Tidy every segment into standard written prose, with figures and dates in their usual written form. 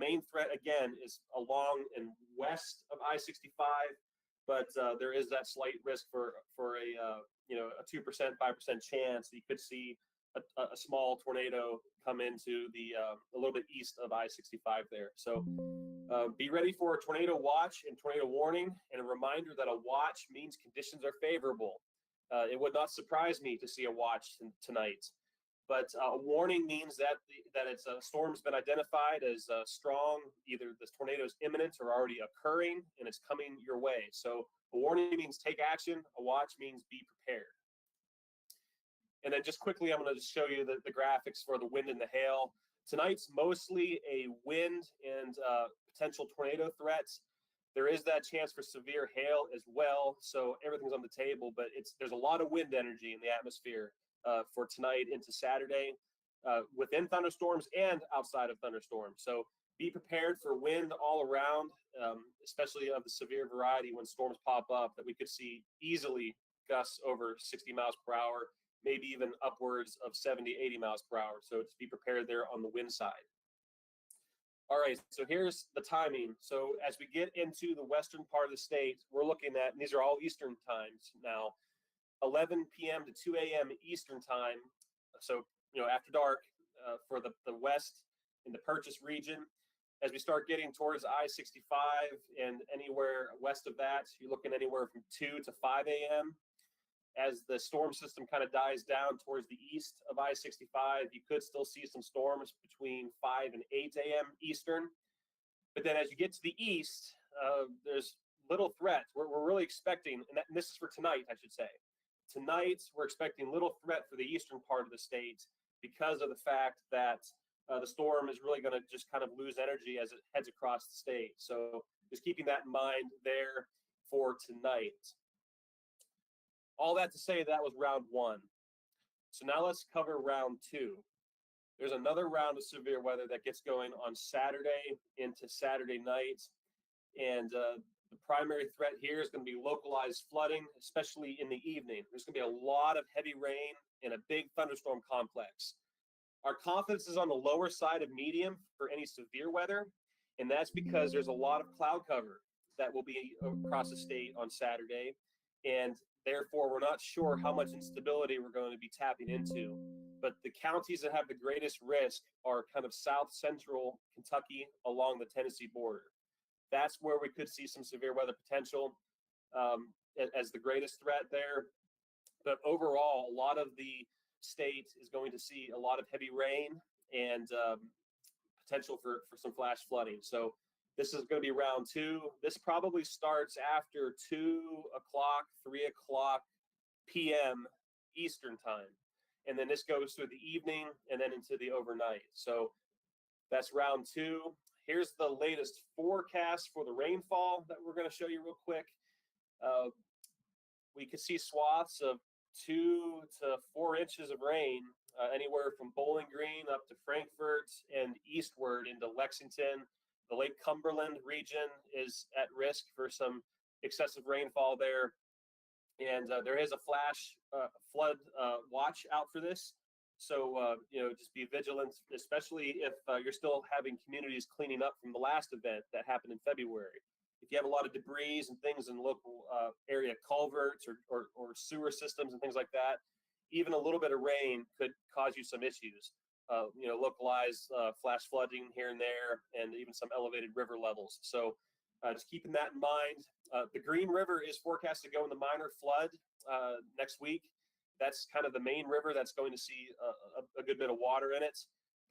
main threat, again, is along and west of I-65, but there is that slight risk for a 2%, 5% chance that you could see a small tornado come into a little bit east of I-65 there. So be ready for a tornado watch and tornado warning, and a reminder that a watch means conditions are favorable. It would not surprise me to see a watch tonight, but a warning means that it's a storm's been identified as strong. Either this tornado is imminent or already occurring, and it's coming your way. So a warning means take action. A watch means be prepared. And then just quickly, I'm going to just show you the graphics for the wind and the hail. Tonight's mostly a wind and potential tornado threats. There is that chance for severe hail as well, so everything's on the table, but there's a lot of wind energy in the atmosphere for tonight into Saturday, within thunderstorms and outside of thunderstorms. So be prepared for wind all around, especially of the severe variety when storms pop up, that we could see easily gusts over 60 miles per hour, maybe even upwards of 70, 80 miles per hour. So just be prepared there on the wind side. All right, so here's the timing. So as we get into the western part of the state, we're looking at, and these are all Eastern times now, 11 p.m. to 2 a.m. Eastern time. So, after dark for the west in the Purchase region. As we start getting towards I-65 and anywhere west of that, you're looking anywhere from 2 to 5 a.m. As the storm system kind of dies down towards the east of I-65, you could still see some storms between 5 and 8 a.m. Eastern. But then as you get to the east, there's little threat. We're really expecting, and this is for tonight, I should say. Tonight, we're expecting little threat for the eastern part of the state because of the fact that the storm is really going to just kind of lose energy as it heads across the state. So just keeping that in mind there for tonight. All that to say, that was round one. So now let's cover round two. There's another round of severe weather that gets going on Saturday into Saturday night. And the primary threat here is going to be localized flooding, especially in the evening. There's going to be a lot of heavy rain and a big thunderstorm complex. Our confidence is on the lower side of medium for any severe weather, and that's because there's a lot of cloud cover that will be across the state on Saturday. And therefore, we're not sure how much instability we're going to be tapping into. But the counties that have the greatest risk are kind of south central Kentucky along the Tennessee border. That's where we could see some severe weather potential as the greatest threat there. But overall, a lot of the state is going to see a lot of heavy rain and potential for some flash flooding. So this is going to be round two. This probably starts after 2 o'clock, 3 o'clock p.m. Eastern time. And then this goes through the evening and then into the overnight. So that's round two. Here's the latest forecast for the rainfall that we're going to show you real quick. We could see swaths of 2 to 4 inches of rain, anywhere from Bowling Green up to Frankfort and eastward into Lexington. The Lake Cumberland region is at risk for some excessive rainfall there. And there is a flash flood watch out for this. So, just be vigilant, especially if you're still having communities cleaning up from the last event that happened in February. If you have a lot of debris and things in local area culverts or sewer systems and things like that, even a little bit of rain could cause you some issues. Localized flash flooding here and there, and even some elevated river levels. So just keeping that in mind. The Green River is forecast to go in the minor flood next week. That's kind of the main river that's going to see a good bit of water in it.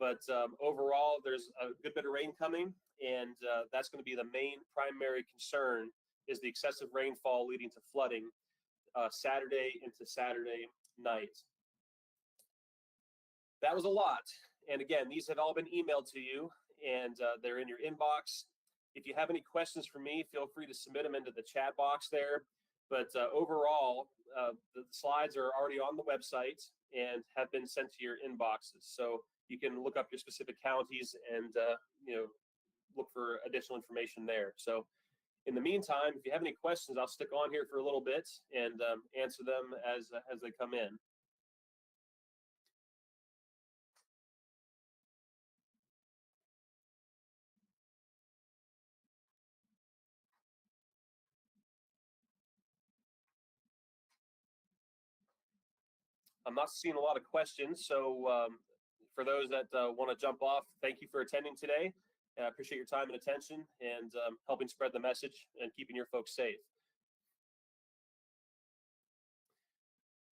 But overall, there's a good bit of rain coming, and that's going to be the main primary concern, is the excessive rainfall leading to flooding Saturday into Saturday night. That was a lot. And again, these have all been emailed to you, and they're in your inbox. If you have any questions for me, feel free to submit them into the chat box there. But overall, the slides are already on the website and have been sent to your inboxes. So you can look up your specific counties and look for additional information there. So in the meantime, if you have any questions, I'll stick on here for a little bit and answer them as they come in. I'm not seeing a lot of questions, so for those that want to jump off, thank you for attending today. I appreciate your time and attention and helping spread the message and keeping your folks safe.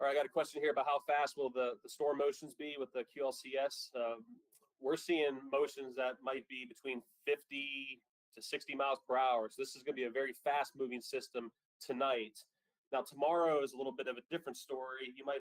All right, I got a question here about how fast will the storm motions be with the QLCS. We're seeing motions that might be between 50 to 60 miles per hour. So this is going to be a very fast moving system tonight. Now, tomorrow is a little bit of a different story. You might